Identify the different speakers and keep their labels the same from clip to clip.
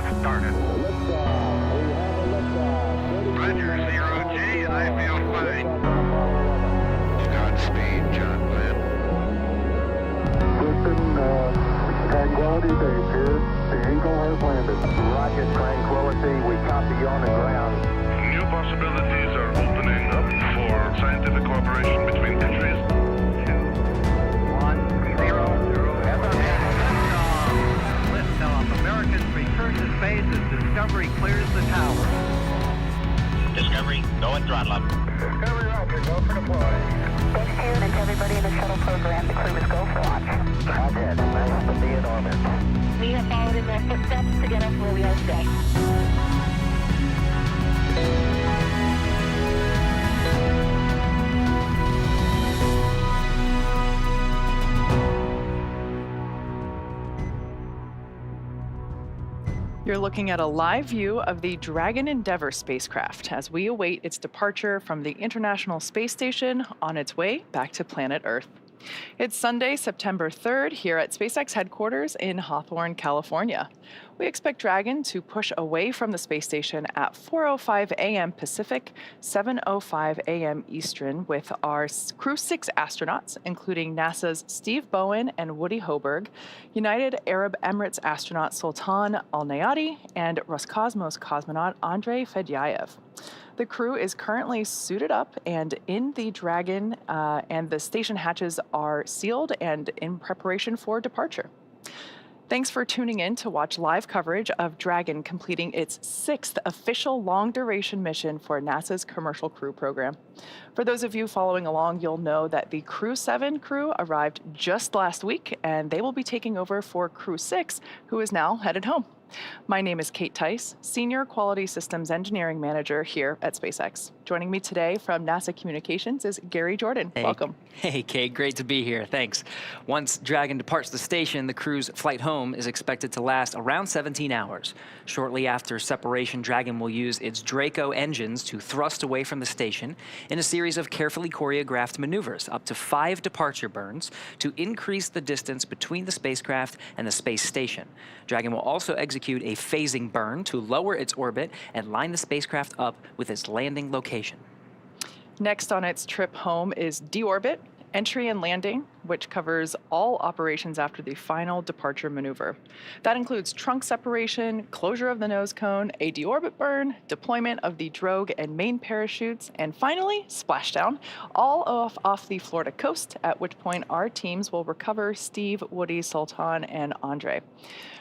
Speaker 1: liftoff started. Roger, 0G, I feel fine. Godspeed, John Glenn.
Speaker 2: Houston, Tranquility Base here. The Eagle has landed.
Speaker 3: Roger, Tranquility, we copy you on the ground.
Speaker 1: New possibilities are opening up for scientific cooperation between countries.
Speaker 3: 2, 1, 0, 0,
Speaker 4: Liftoff. Americans return to space as Discovery clears the tower.
Speaker 5: Discovery, go and throttle up.
Speaker 2: Discovery, Roger. Go for deploy.
Speaker 6: Thanks, Karen, and to everybody in the shuttle program. The crew is go for launch.
Speaker 3: Roger, nice to be in orbit.
Speaker 6: We have followed in their footsteps to get us where we are today.
Speaker 7: You're looking at a live view of the Dragon Endeavour spacecraft as we await its departure from the International Space Station on its way back to planet Earth. It's Sunday, September 3rd, here at SpaceX headquarters in Hawthorne, California. We expect Dragon to push away from the space station at 4:05 a.m. Pacific, 7:05 a.m. Eastern, with our Crew-6 astronauts, including NASA's Steve Bowen and Woody Hoburg, United Arab Emirates astronaut Sultan Alneyadi, and Roscosmos cosmonaut Andrey Fedyaev. The crew is currently suited up and in the Dragon, and the station hatches are sealed and in preparation for departure. Thanks for tuning in to watch live coverage of Dragon completing its 6th official long-duration mission for NASA's Commercial Crew program. For those of you following along, you'll know that the Crew-7 crew arrived just last week, and they will be taking over for Crew-6, who is now headed home. My name is Kate Tice, Senior Quality Systems Engineering Manager here at SpaceX. Joining me today from NASA Communications is Gary Jordan.
Speaker 8: Hey.
Speaker 7: Welcome.
Speaker 8: Hey, Kate, great to be here. Thanks. Once Dragon departs the station, the crew's flight home is expected to last around 17 hours. Shortly after separation, Dragon will use its Draco engines to thrust away from the station in a series of carefully choreographed maneuvers, up to 5 departure burns, to increase the distance between the spacecraft and the space station. Dragon will also execute a phasing burn to lower its orbit and line the spacecraft up with its landing location.
Speaker 7: Next on its trip home is deorbit, entry and landing, which covers all operations after the final departure maneuver. That includes trunk separation, closure of the nose cone, a deorbit burn, deployment of the drogue and main parachutes, and finally, splashdown, all off the Florida coast, at which point our teams will recover Steve, Woody, Sultan, and Andre.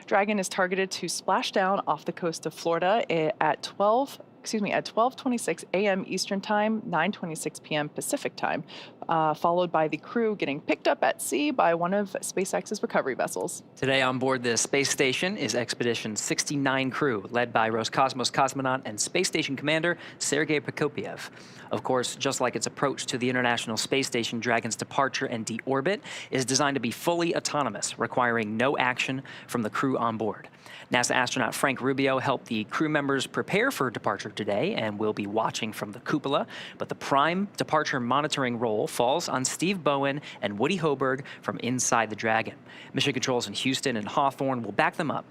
Speaker 7: Dragon is targeted to splash down off the coast of Florida at 12:26 a.m. Eastern Time, 9:26 p.m. Pacific Time, followed by the crew getting picked up at sea by one of SpaceX's recovery vessels.
Speaker 8: Today on board the space station is Expedition 69 crew, led by Roscosmos cosmonaut and space station commander Sergei Prokopyev. Of course, just like its approach to the International Space Station, Dragon's departure and deorbit is designed to be fully autonomous, requiring no action from the crew on board. NASA astronaut Frank Rubio helped the crew members prepare for departure today and will be watching from the cupola, but the prime departure monitoring role falls on Steve Bowen and Woody Hoburg from inside the Dragon. Mission controls in Houston and Hawthorne will back them up.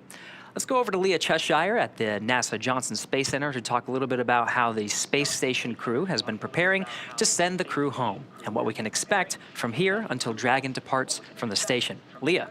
Speaker 8: Let's go over to Leah Cheshire at the NASA Johnson Space Center to talk a little bit about how the space station crew has been preparing to send the crew home and what we can expect from here until Dragon departs from the station. Leah.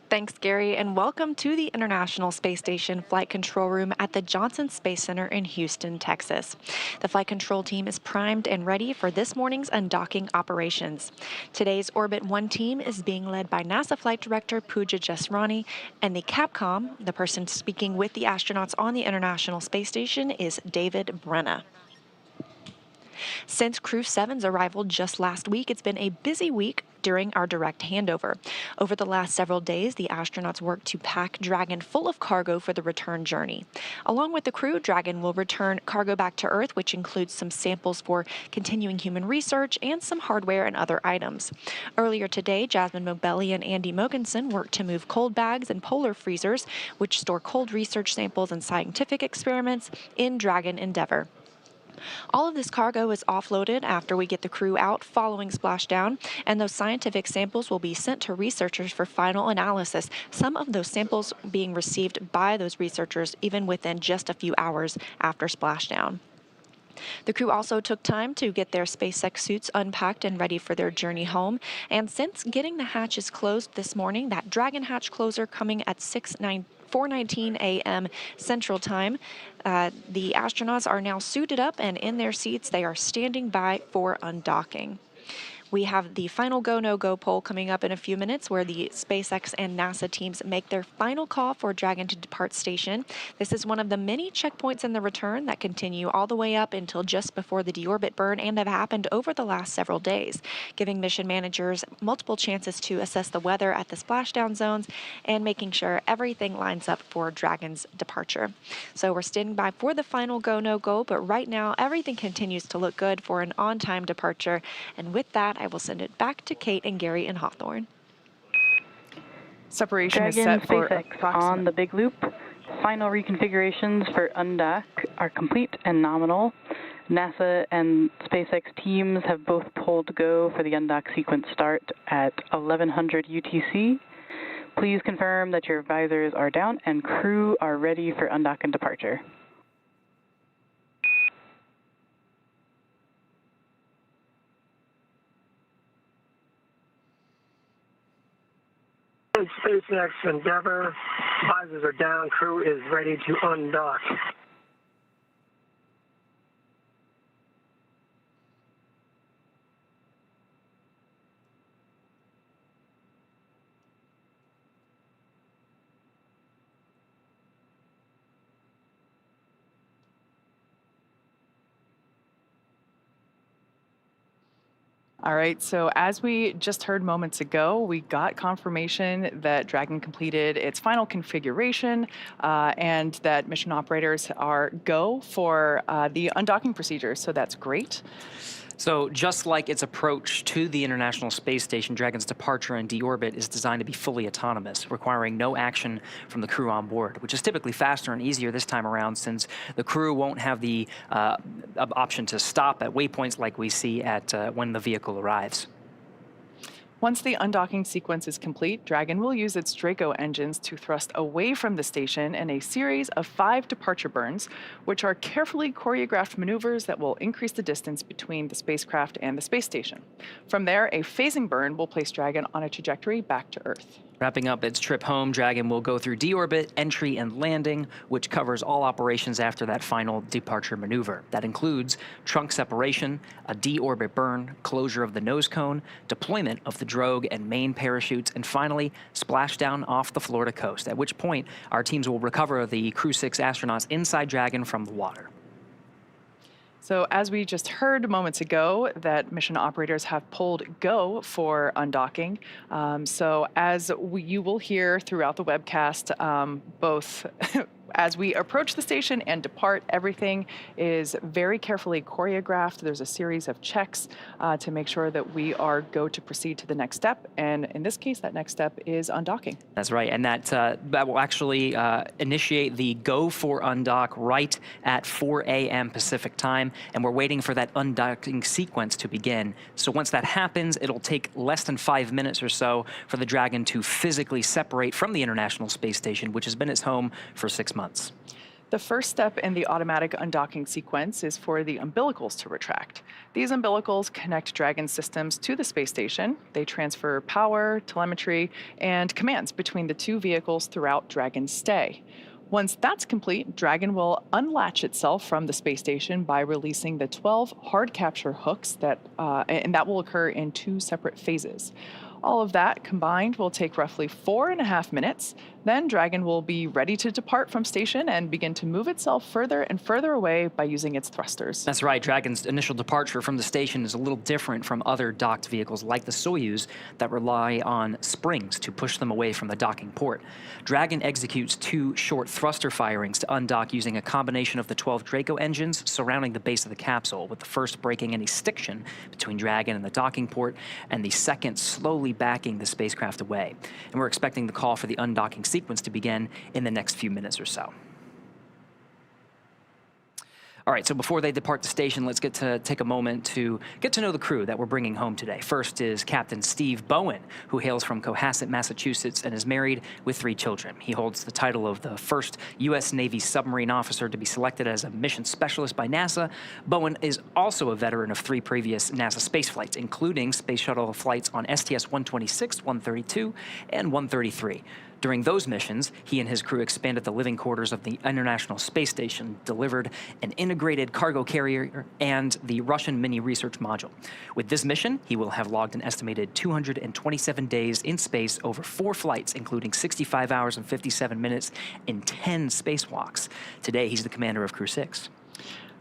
Speaker 9: Thanks, Gary, and welcome to the International Space Station Flight Control Room at the Johnson Space Center in Houston, Texas. The flight control team is primed and ready for this morning's undocking operations. Today's Orbit 1 team is being led by NASA Flight Director Pooja Jesrani, and the Capcom, the person speaking with the astronauts on the International Space Station, is David Brenna. Since Crew-7's arrival just last week, it's been a busy week during our direct handover. Over the last several days, the astronauts worked to pack Dragon full of cargo for the return journey. Along with the crew, Dragon will return cargo back to Earth, which includes some samples for continuing human research and some hardware and other items. Earlier today, Jasmine Mobelli and Andy Mogensen worked to move cold bags and polar freezers, which store cold research samples and scientific experiments, in Dragon Endeavour. All of this cargo is offloaded after we get the crew out following splashdown, and those scientific samples will be sent to researchers for final analysis. Some of those samples being received by those researchers even within just a few hours after splashdown. The crew also took time to get their SpaceX suits unpacked and ready for their journey home. And since getting the hatches closed this morning, that Dragon hatch closer coming at 4:19 a.m. Central Time, the astronauts are now suited up and in their seats. They are standing by for undocking. We have the final go, no-go poll coming up in a few minutes where the SpaceX and NASA teams make their final call for Dragon to depart station. This is one of the many checkpoints in the return that continue all the way up until just before the deorbit burn and have happened over the last several days, giving mission managers multiple chances to assess the weather at the splashdown zones and making sure everything lines up for Dragon's departure. So we're standing by for the final go, no-go, but right now everything continues to look good for an on-time departure. And with that, I will send it back to Kate and Gary in Hawthorne.
Speaker 7: Separation is
Speaker 10: Dragon
Speaker 7: set for
Speaker 10: SpaceX on the big loop. Final reconfigurations for Undock are complete and nominal. NASA and SpaceX teams have both pulled go for the Undock sequence start at 1100 UTC. Please confirm that your visors are down and crew are ready for Undock and departure.
Speaker 11: SpaceX Endeavour, visors are down, crew is ready to undock.
Speaker 7: All right, so as we just heard moments ago, we got confirmation that Dragon completed its final configuration and that mission operators are go for the undocking procedure, so that's great.
Speaker 8: So just like its approach to the International Space Station, Dragon's departure and deorbit is designed to be fully autonomous, requiring no action from the crew on board, which is typically faster and easier this time around since the crew won't have the option to stop at waypoints like we see at when the vehicle arrives.
Speaker 7: Once the undocking sequence is complete, Dragon will use its Draco engines to thrust away from the station in a series of 5 departure burns, which are carefully choreographed maneuvers that will increase the distance between the spacecraft and the space station. From there, a phasing burn will place Dragon on a trajectory back to Earth.
Speaker 8: Wrapping up its trip home, Dragon will go through deorbit, entry, and landing, which covers all operations after that final departure maneuver. That includes trunk separation, a deorbit burn, closure of the nose cone, deployment of the drogue and main parachutes, and finally, splashdown off the Florida coast, at which point our teams will recover the Crew-6 astronauts inside Dragon from the water.
Speaker 7: So as we just heard moments ago, that mission operators have pulled go for undocking. So as you will hear throughout the webcast, both as we approach the station and depart, everything is very carefully choreographed. There's a series of checks to make sure that we are go to proceed to the next step. And in this case, that next step is undocking.
Speaker 8: That's right. And that will actually initiate the go for undock right at 4 a.m. Pacific time. And we're waiting for that undocking sequence to begin. So once that happens, it'll take less than 5 minutes or so for the Dragon to physically separate from the International Space Station, which has been its home for 6 months.
Speaker 7: The first step in the automatic undocking sequence is for the umbilicals to retract. These umbilicals connect Dragon systems to the space station. They transfer power, telemetry, and commands between the two vehicles throughout Dragon's stay. Once that's complete, Dragon will unlatch itself from the space station by releasing the 12 hard capture hooks and that will occur in 2 separate phases. All of that combined will take roughly 4.5 minutes. Then Dragon will be ready to depart from station and begin to move itself further and further away by using its thrusters.
Speaker 8: That's right. Dragon's initial departure from the station is a little different from other docked vehicles like the Soyuz that rely on springs to push them away from the docking port. Dragon executes 2 short thruster firings to undock using a combination of the 12 Draco engines surrounding the base of the capsule, with the first breaking any stiction between Dragon and the docking port, and the second slowly backing the spacecraft away. And we're expecting the call for the undocking sequence to begin in the next few minutes or so. All right, so before they depart the station, let's take a moment to get to know the crew that we're bringing home today. First is Captain Steve Bowen, who hails from Cohasset, Massachusetts, and is married with 3 children. He holds the title of the first U.S. Navy submarine officer to be selected as a mission specialist by NASA. Bowen is also a veteran of 3 previous NASA space flights, including space shuttle flights on STS-126, 132, and 133. During those missions, he and his crew expanded the living quarters of the International Space Station, delivered an integrated cargo carrier, and the Russian mini research module. With this mission, he will have logged an estimated 227 days in space over 4 flights, including 65 hours and 57 minutes in 10 spacewalks. Today, he's the commander of Crew-6.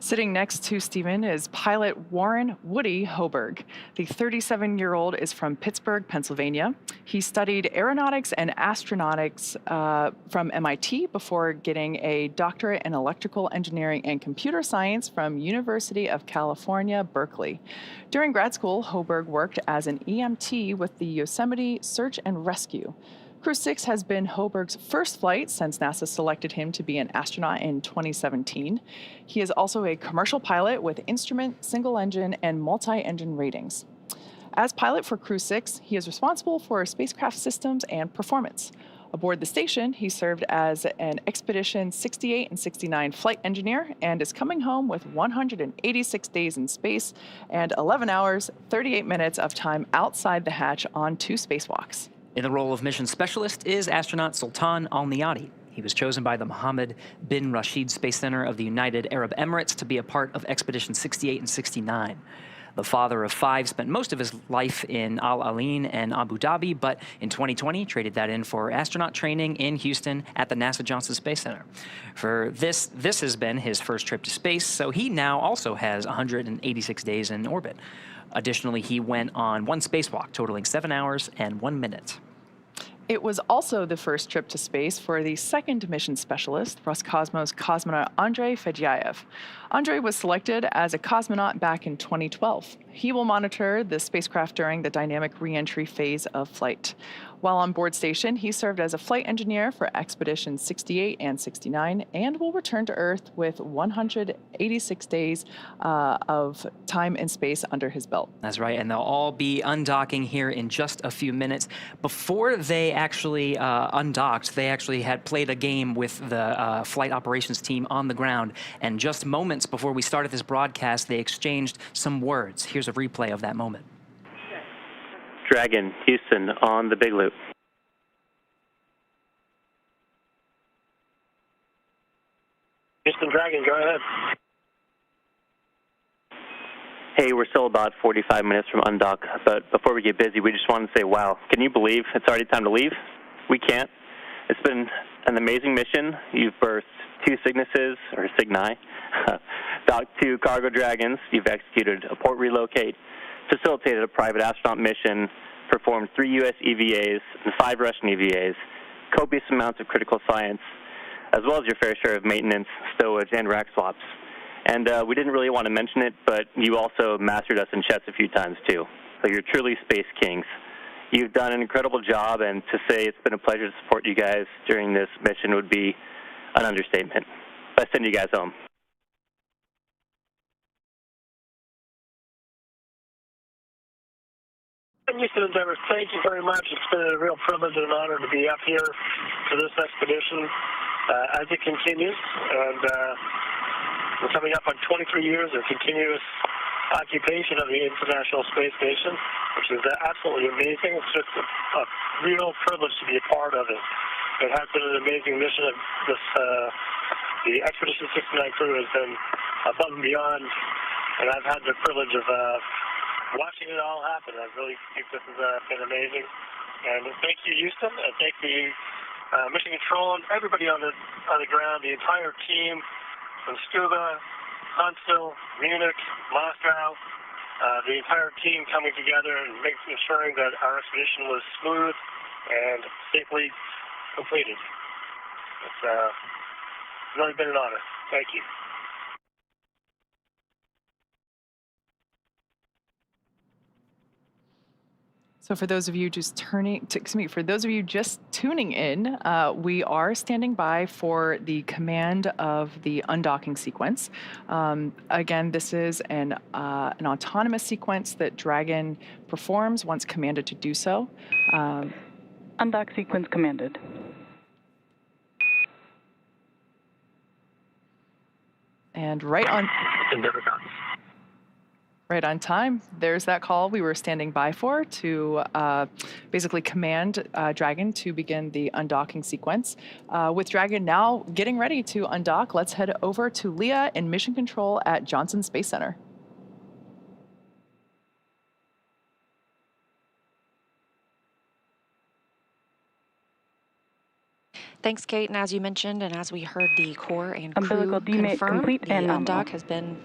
Speaker 7: Sitting next to Stephen is pilot Warren Woody Hoburg. The 37-year-old is from Pittsburgh, Pennsylvania. He studied aeronautics and astronautics from MIT before getting a doctorate in electrical engineering and computer science from University of California, Berkeley. During grad school, Hoburg worked as an EMT with the Yosemite Search and Rescue. Crew-6 has been Hoburg's first flight since NASA selected him to be an astronaut in 2017. He is also a commercial pilot with instrument, single-engine, and multi-engine ratings. As pilot for Crew-6, he is responsible for spacecraft systems and performance. Aboard the station, he served as an Expedition 68 and 69 flight engineer and is coming home with 186 days in space and 11 hours, 38 minutes of time outside the hatch on 2 spacewalks.
Speaker 8: In the role of mission specialist is astronaut Sultan Alneyadi. He was chosen by the Mohammed bin Rashid Space Center of the United Arab Emirates to be a part of Expedition 68 and 69. The father of 5 spent most of his life in Al Ain and Abu Dhabi, but in 2020 traded that in for astronaut training in Houston at the NASA Johnson Space Center. For this has been his first trip to space, so he now also has 186 days in orbit. Additionally, he went on 1 spacewalk, totaling 7 hours and 1 minute.
Speaker 7: It was also the first trip to space for the second mission specialist, Roscosmos cosmonaut Andrey Fedyaev. Andrey was selected as a cosmonaut back in 2012. He will monitor the spacecraft during the dynamic re-entry phase of flight. While on board station, he served as a flight engineer for Expedition 68 and 69 and will return to Earth with 186 days of time in space under his belt.
Speaker 8: That's right, and they'll all be undocking here in just a few minutes. Before they actually undocked, they actually had played a game with the flight operations team on the ground, and just moments before we started this broadcast, they exchanged some words. Here's a replay of that moment.
Speaker 12: Dragon, Houston, on the Big Loop.
Speaker 11: Houston Dragon, go ahead.
Speaker 12: Hey, we're still about 45 minutes from undock, but before we get busy, we just want to say, wow, can you believe it's already time to leave? We can't. It's been an amazing mission. You've birthed 2 Cygnuses, or Cygni, docked 2 cargo Dragons. You've executed a port relocate, facilitated a private astronaut mission, performed 3 U.S. EVAs and 5 Russian EVAs, copious amounts of critical science, as well as your fair share of maintenance, stowage, and rack swaps. And we didn't really want to mention it, but you also mastered us in chess a few times, too. So you're truly space kings. You've done an incredible job, and to say it's been a pleasure to support you guys during this mission would be an understatement. I send you guys home.
Speaker 11: Houston Endeavor, thank you very much. It's been a real privilege and an honor to be up here for this expedition as it continues. And we're coming up on 23 years of continuous occupation of the International Space Station, which is absolutely amazing. It's just a real privilege to be a part of it. It has been an amazing mission. The Expedition 69 crew has been above and beyond, and I've had the privilege of watching it all happen. I really think this has been amazing. And thank you, Houston, and thank you, Mission Control, and everybody on the ground, the entire team from Scuba, Huntsville, Munich, Moscow, the entire team coming together and ensuring that our expedition was smooth and safely completed. It's really been an honor. Thank you.
Speaker 7: So for those of you just for those of you just tuning in, we are standing by for the command of the undocking sequence. Again, this is an autonomous sequence that Dragon performs once commanded to do so.
Speaker 10: Undock sequence commanded.
Speaker 7: And right on time, there's that call we were standing by for to basically command Dragon to begin the undocking sequence. With Dragon now getting ready to undock, let's head over to Leah in Mission Control at Johnson Space Center.
Speaker 9: Thanks, Kate. And as you mentioned, and as we heard the core and crew
Speaker 10: Umbilical demate
Speaker 9: confirm,
Speaker 10: complete
Speaker 9: the
Speaker 10: and nominal.
Speaker 9: undock has been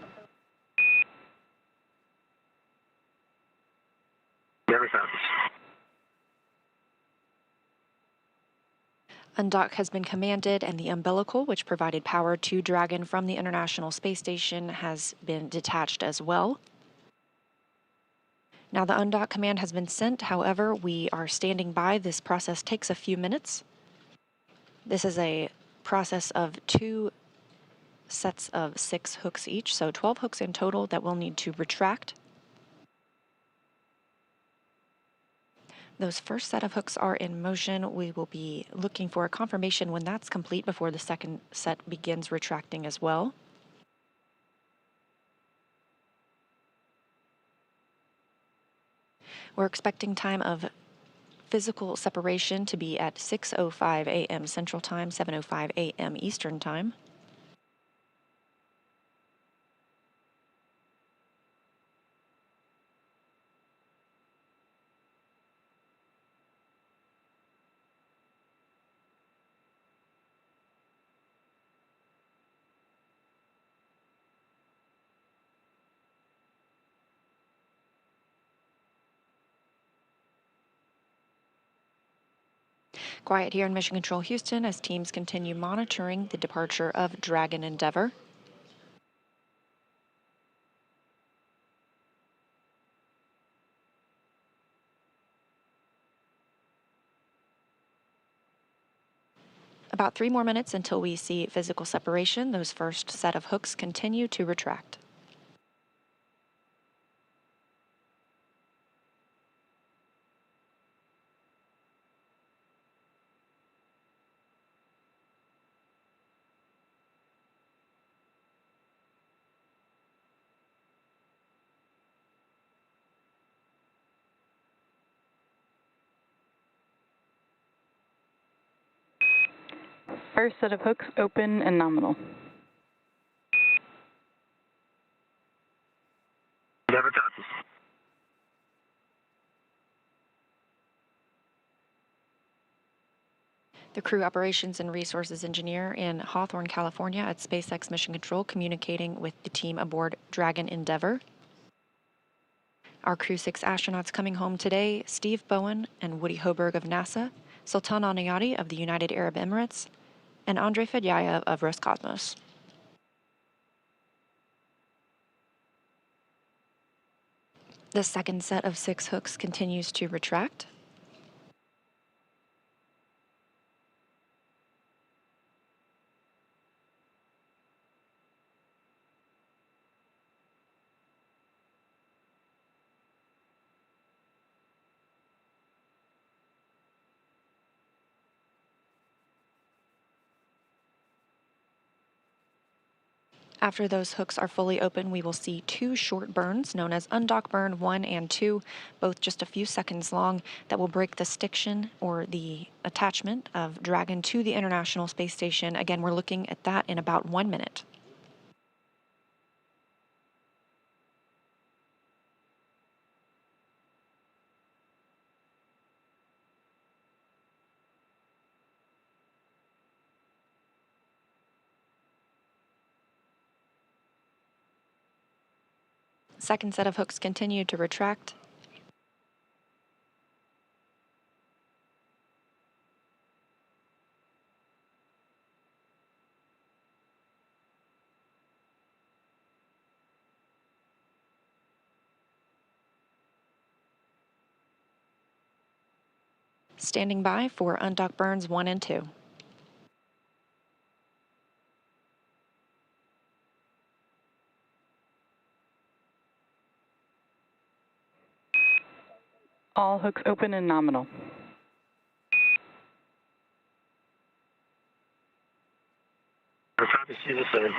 Speaker 9: Undock has been commanded, and the umbilical, which provided power to Dragon from the International Space Station, has been detached as well. Now the undock command has been sent. However, we are standing by. This process takes a few minutes. This is a process of 2 sets of 6 hooks each, so 12 hooks in total that we'll need to retract. Those first set of hooks are in motion. We will be looking for a confirmation when that's complete before the second set begins retracting as well. We're expecting time of physical separation to be at 6:05 a.m. Central Time, 7:05 a.m. Eastern Time. Quiet here in Mission Control Houston as teams continue monitoring the departure of Dragon Endeavour. About 3 more minutes until we see physical separation. Those first set of hooks continue to retract.
Speaker 10: First set of hooks open and nominal.
Speaker 11: Never copies.
Speaker 9: The crew operations and resources engineer in Hawthorne, California at SpaceX Mission Control communicating with the team aboard Dragon Endeavour. Our Crew-6 astronauts coming home today, Steve Bowen and Woody Hoburg of NASA, Sultan Alneyadi of the United Arab Emirates, and Andrey Fedyaev of Roscosmos. The second set of 6 hooks continues to retract. After those hooks are fully open, we will see 2 short burns known as Undock burn 1 and 2, both just a few seconds long, that will break the stiction or the attachment of Dragon to the International Space Station. Again, we're looking at that in about 1 minute. Second set of hooks continue to retract. Standing by for undock burns 1 and 2.
Speaker 10: All hooks open and nominal.
Speaker 11: Copy, see the same.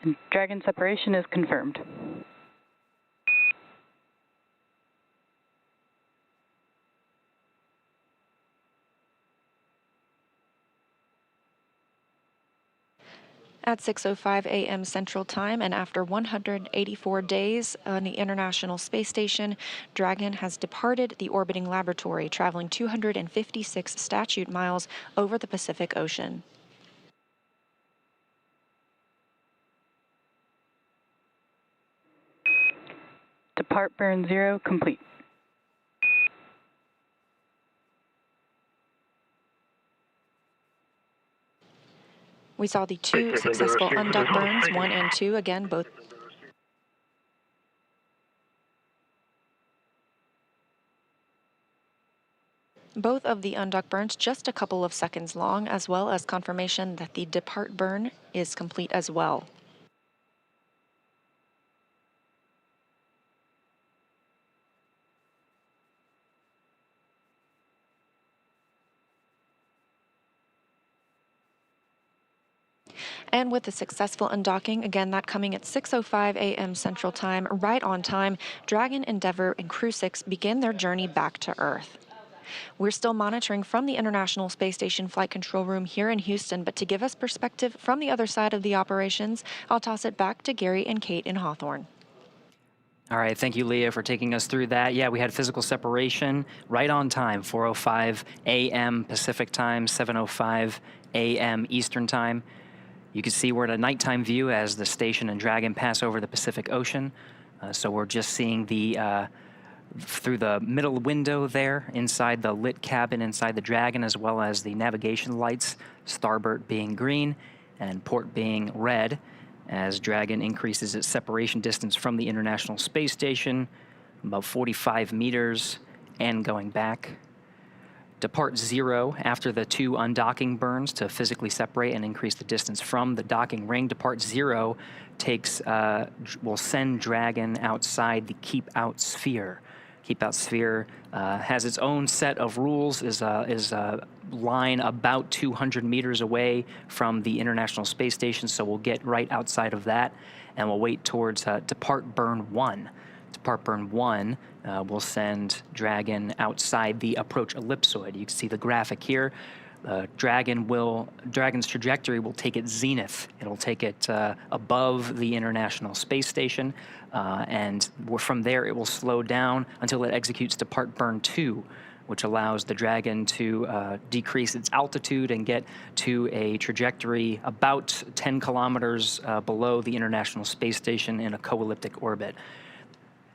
Speaker 10: And Dragon separation is confirmed.
Speaker 9: At 6:05 a.m. Central Time, and after 184 days on the International Space Station, Dragon has departed the orbiting laboratory, traveling 256 statute miles over the Pacific Ocean.
Speaker 10: Depart burn 0 complete.
Speaker 9: We saw the 2 successful undock burns, 1 and 2, again, both of the undock burns just a couple of seconds long, as well as confirmation that the depart burn is complete as well. And with the successful undocking, again, that coming at 6:05 a.m. Central Time, right on time, Dragon, Endeavour, and Crew-6 begin their journey back to Earth. We're still monitoring from the International Space Station Flight Control Room here in Houston, but to give us perspective from the other side of the operations, I'll toss it back to Gary and Kate in Hawthorne.
Speaker 8: All right, thank you, Leah, for taking us through that. Yeah, we had physical separation right on time, 4:05 a.m. Pacific Time, 7:05 a.m. Eastern Time. You can see we're at a nighttime view as the station and Dragon pass over the Pacific Ocean. So we're just seeing the through the middle window there inside the lit cabin inside the Dragon, as well as the navigation lights, starboard being green and port being red, as Dragon increases its separation distance from the International Space Station, about 45 meters, and going back. Depart 0 after the 2 undocking burns to physically separate and increase the distance from the docking ring. Depart 0 will send Dragon outside the keep out sphere. Keep out sphere has its own set of rules, is a line about 200 meters away from the International Space Station, so we'll get right outside of that, and we'll wait towards depart burn 1. Depart burn 1 will send Dragon outside the approach ellipsoid. You can see the graphic here. Dragon's trajectory will take it zenith. It'll take it above the International Space Station, and from there it will slow down until it executes depart burn 2, which allows the Dragon to decrease its altitude and get to a trajectory about 10 kilometers below the International Space Station in a co-elliptic orbit.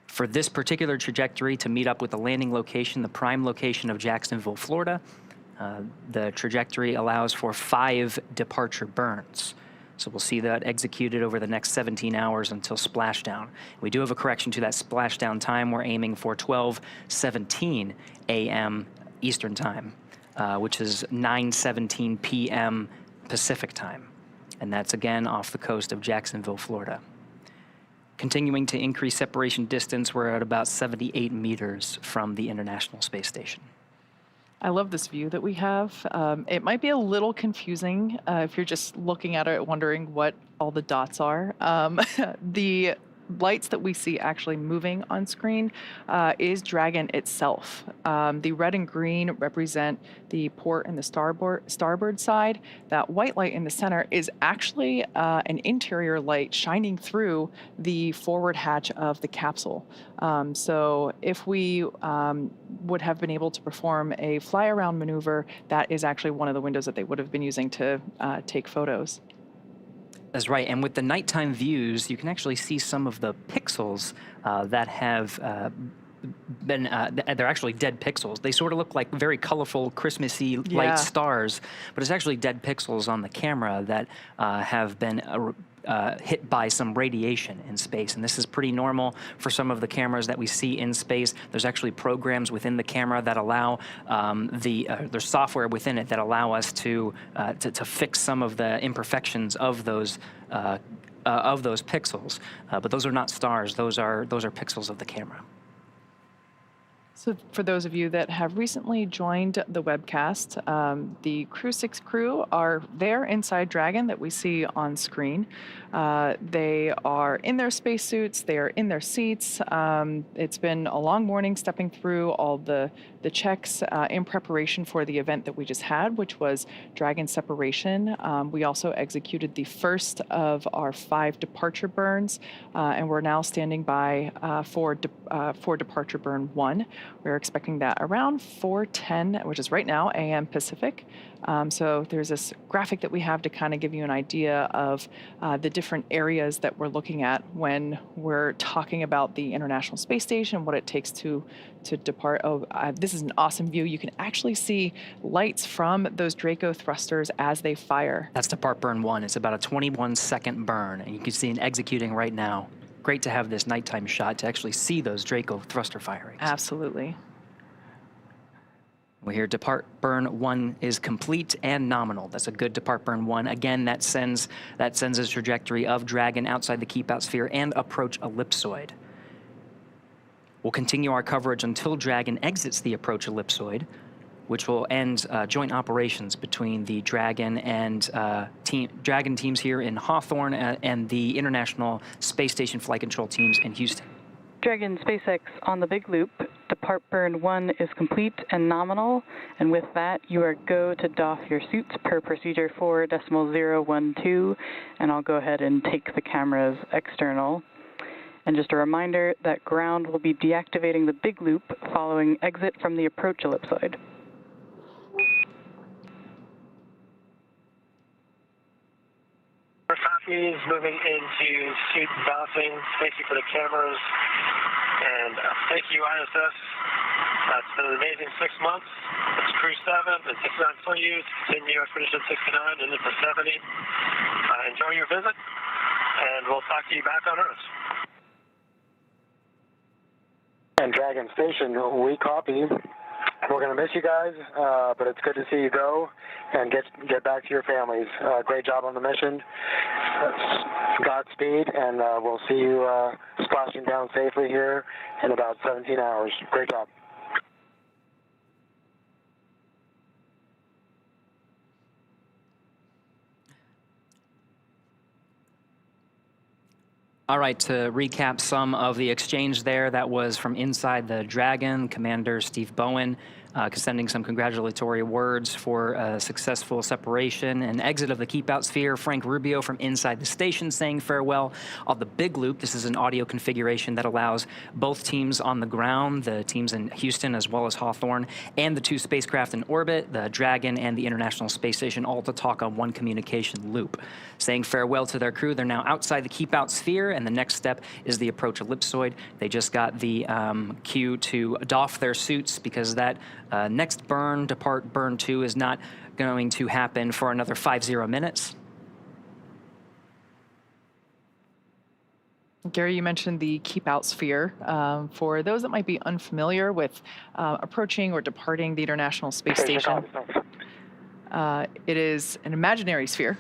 Speaker 8: For this particular trajectory to meet up with the landing location, the prime location of Jacksonville, Florida, the trajectory allows for 5 departure burns. So we'll see that executed over the next 17 hours until splashdown. We do have a correction to that splashdown time. We're aiming for 12:17 a.m. Eastern Time, which is 9:17 p.m. Pacific Time. And that's again off the coast of Jacksonville, Florida. Continuing to increase separation distance, we're at about 78 meters from the International Space Station.
Speaker 7: I love this view that we have. It might be a little confusing if you're just looking at it wondering what all the dots are. The lights that we see actually moving on screen is Dragon itself. The red and green represent the port and the starboard side. That white light in the center is actually an interior light shining through the forward hatch of the capsule. So if we would have been able to perform a fly-around maneuver, that is actually one of the windows that they would have been using to take photos.
Speaker 8: That's right, and with the nighttime views, you can actually see some of the pixels that have been, they're actually dead pixels. They sort of look like very colorful, Christmassy light stars, but it's actually dead pixels on the camera that have been hit by some radiation in space. And this is pretty normal for some of the cameras that we see in space. There's actually programs within the camera that allow there's software within it that allow us to fix some of the imperfections of those pixels. But those are not stars. Those are pixels of the camera.
Speaker 7: So for those of you that have recently joined the webcast, the Crew-6 crew are there inside Dragon that we see on screen. They are in their spacesuits. They are in their seats. It's been a long morning stepping through all the checks in preparation for the event that we just had, which was Dragon separation. We also executed the first of our 5 departure burns, and we're now standing by for departure burn 1. We're expecting that around 4:10, which is right now, a.m. Pacific. So there's this graphic that we have to kind of give you an idea of the different areas that we're looking at when we're talking about the International Space Station, what it takes to depart. This is an awesome view. You can actually see lights from those Draco thrusters as they fire.
Speaker 8: That's depart burn 1. It's about a 21-second burn, and you can see it executing right now. Great to have this nighttime shot to actually see those Draco thruster firings.
Speaker 7: Absolutely.
Speaker 8: We hear depart burn 1 is complete and nominal. That's a good depart burn 1. Again, that sends a trajectory of Dragon outside the keep out sphere and approach ellipsoid. We'll continue our coverage until Dragon exits the approach ellipsoid, which will end joint operations between the Dragon and Dragon teams here in Hawthorne and the International Space Station Flight Control teams in Houston.
Speaker 10: Dragon SpaceX on the big loop. Depart burn 1 is complete and nominal, and with that, you are go to doff your suits per procedure 4.012, and I'll go ahead and take the cameras external. And just a reminder that ground will be deactivating the big loop following exit from the approach ellipsoid.
Speaker 11: Is moving into suit bouncing, spacing for the cameras, and thank you, ISS. It's been an amazing 6 months. It's Crew-7 and 69 Soyuz, continue Expedition 69 and into 70. Enjoy your visit, and we'll talk to you back on Earth.
Speaker 2: And Dragon Station, we copy. We're going to miss you guys, but it's good to see you go and get back to your families. Great job on the mission. Godspeed, and we'll see you splashing down safely here in about 17 hours. Great job.
Speaker 8: All right, to recap some of the exchange there, that was from inside the Dragon, Commander Steve Bowen sending some congratulatory words for a successful separation and exit of the keep out sphere. Frank Rubio from inside the station saying farewell. On the big loop, this is an audio configuration that allows both teams on the ground, the teams in Houston as well as Hawthorne, and the 2 spacecraft in orbit, the Dragon and the International Space Station, all to talk on one communication loop. Saying farewell to their crew. They're now outside the keep out sphere, and the next step is the approach ellipsoid. They just got the cue to doff their suits because that next burn, depart burn 2, is not going to happen for another 50 minutes.
Speaker 7: Gary, you mentioned the keep out sphere. For those that might be unfamiliar with approaching or departing the International Space Station, it is an imaginary sphere,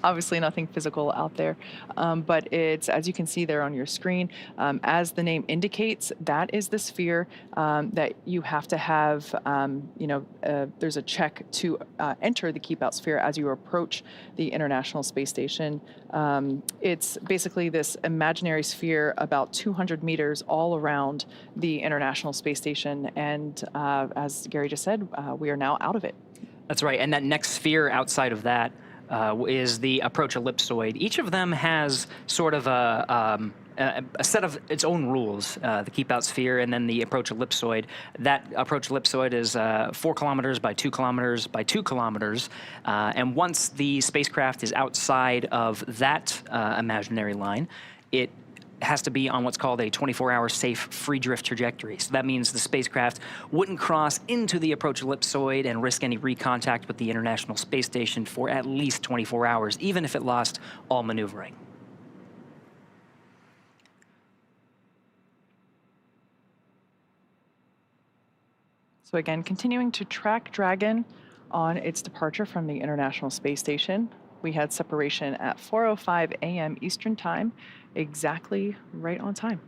Speaker 7: obviously nothing physical out there, but it's, as you can see there on your screen, as the name indicates, that is the sphere that you have to have, there's a check to enter the keep out sphere as you approach the International Space Station. It's basically this imaginary sphere about 200 meters all around the International Space Station, and as Gary just said, we are now out of it.
Speaker 8: That's right, and that next sphere outside of that is the approach ellipsoid. Each of them has sort of a set of its own rules, the keep-out sphere and then the approach ellipsoid. That approach ellipsoid is 4 kilometers by 2 kilometers by 2 kilometers, and once the spacecraft is outside of that imaginary line, it has to be on what's called a 24-hour safe free drift trajectory. So that means the spacecraft wouldn't cross into the approach ellipsoid and risk any recontact with the International Space Station for at least 24 hours, even if it lost all maneuvering.
Speaker 7: So again, continuing to track Dragon on its departure from the International Space Station. We had separation at 4:05 a.m. Eastern Time, exactly right on time.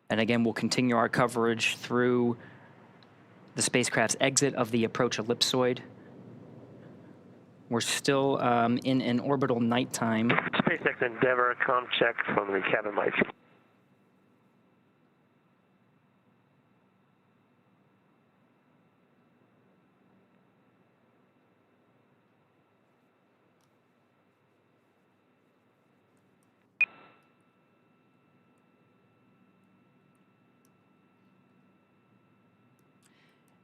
Speaker 8: And again, we'll continue our coverage through the spacecraft's exit of the approach ellipsoid. We're still in an orbital nighttime.
Speaker 11: SpaceX Endeavour, comm check from the cabin mic.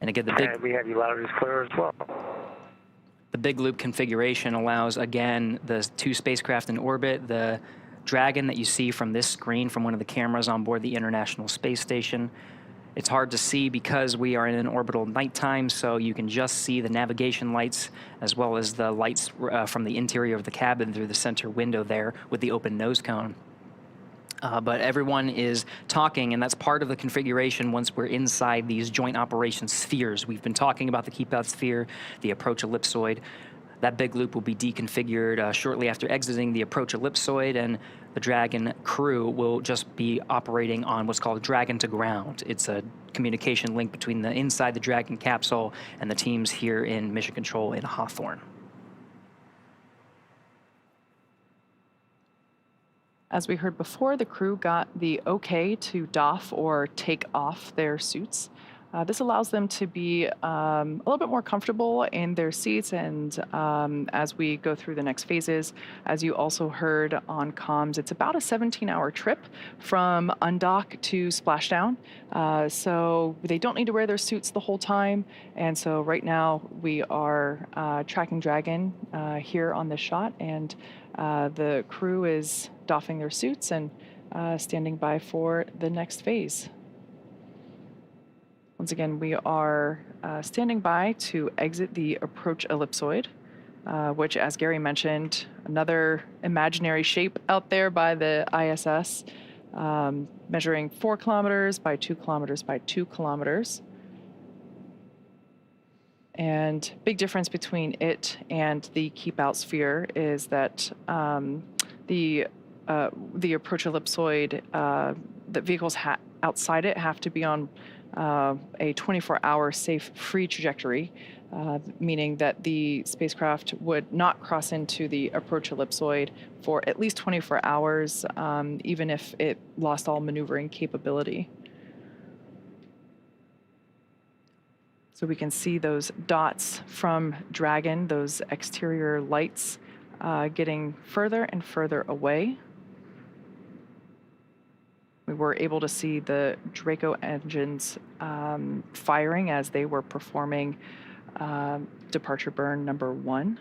Speaker 8: And again,
Speaker 11: And we have you loud and clear as well.
Speaker 8: The big loop configuration allows, again, the two spacecraft in orbit, the Dragon that you see from this screen from one of the cameras on board the International Space Station. It's hard to see because we are in an orbital nighttime, so you can just see the navigation lights as well as the lights from the interior of the cabin through the center window there with the open nose cone. But everyone is talking, and that's part of the configuration once we're inside these joint operations spheres. We've been talking about the keep-out sphere, the approach ellipsoid. That big loop will be deconfigured shortly after exiting the approach ellipsoid, and the Dragon crew will just be operating on what's called Dragon to ground. It's a communication link between the inside the Dragon capsule and the teams here in Mission Control in Hawthorne.
Speaker 7: As we heard before, the crew got the okay to doff or take off their suits. This allows them to be a little bit more comfortable in their seats, and as we go through the next phases, as you also heard on comms, it's about a 17-hour trip from undock to splashdown. So they don't need to wear their suits the whole time, and so right now we are tracking Dragon here on this shot, and the crew is doffing their suits and standing by for the next phase. Once again, we are standing by to exit the approach ellipsoid, which, as Gary mentioned, another imaginary shape out there by the ISS, measuring 4 kilometers by 2 kilometers by 2 kilometers. And big difference between it and the keep-out sphere is that the approach ellipsoid, the vehicles outside it have to be on a 24-hour safe free trajectory, meaning that the spacecraft would not cross into the approach ellipsoid for at least 24 hours, even if it lost all maneuvering capability. So we can see those dots from Dragon, those exterior lights, getting further and further away. We were able to see the Draco engines firing as they were performing departure burn number 1.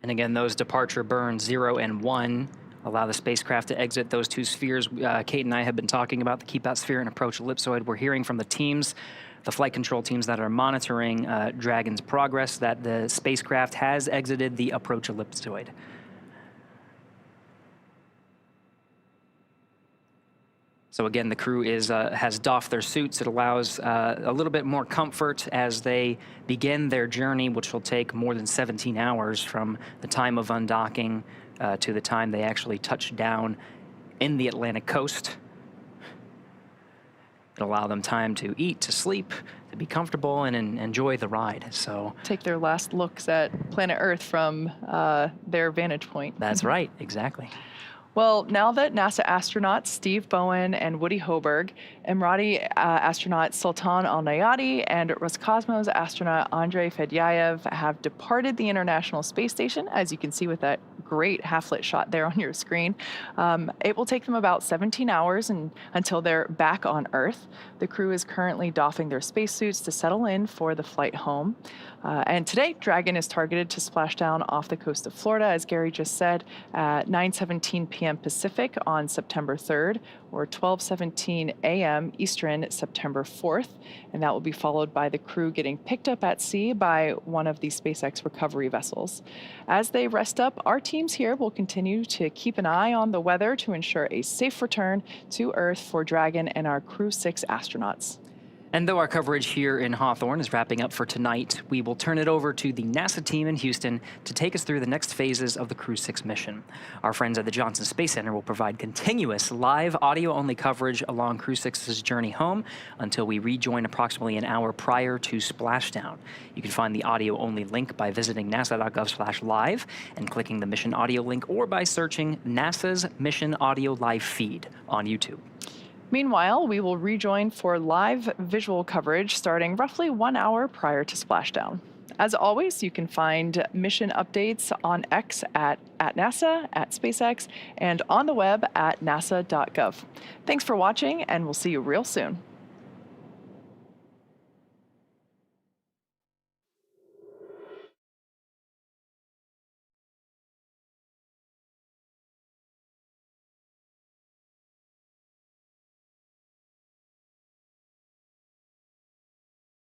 Speaker 8: And again, those departure burns 0 and 1 allow the spacecraft to exit those two spheres. Kate and I have been talking about the keep-out sphere and approach ellipsoid. We're hearing from the teams, the flight control teams that are monitoring Dragon's progress, that the spacecraft has exited the approach ellipsoid. So again, the crew has doffed their suits. It allows a little bit more comfort as they begin their journey, which will take more than 17 hours from the time of undocking to the time they actually touch down in the Atlantic coast. It'll allow them time to eat, to sleep, to be comfortable, and enjoy the ride. So
Speaker 7: take their last looks at planet Earth from their vantage point.
Speaker 8: That's right, exactly.
Speaker 7: Well, now that NASA astronauts Steve Bowen and Woody Hoburg, Emirati astronaut Sultan Alneyadi, and Roscosmos astronaut Andrey Fedyaev have departed the International Space Station, as you can see with that great half-lit shot there on your screen. It will take them about 17 hours until they're back on Earth. The crew is currently doffing their spacesuits to settle in for the flight home. And today, Dragon is targeted to splash down off the coast of Florida, as Gary just said, at 9:17 p.m. Pacific on September 3rd, or 12:17 a.m. Eastern, September 4th. And that will be followed by the crew getting picked up at sea by one of the SpaceX recovery vessels. As they rest up, our teams here will continue to keep an eye on the weather to ensure a safe return to Earth for Dragon and our Crew-6 astronauts.
Speaker 8: And though our coverage here in Hawthorne is wrapping up for tonight, we will turn it over to the NASA team in Houston to take us through the next phases of the Crew-6 mission. Our friends at the Johnson Space Center will provide continuous live audio-only coverage along Crew-6's journey home until we rejoin approximately an hour prior to splashdown. You can find the audio-only link by visiting nasa.gov/live and clicking the mission audio link, or by searching NASA's Mission Audio Live feed on YouTube.
Speaker 7: Meanwhile, we will rejoin for live visual coverage starting roughly 1 hour prior to splashdown. As always, you can find mission updates on X at NASA, at SpaceX, and on the web at nasa.gov. Thanks for watching, and we'll see you real soon.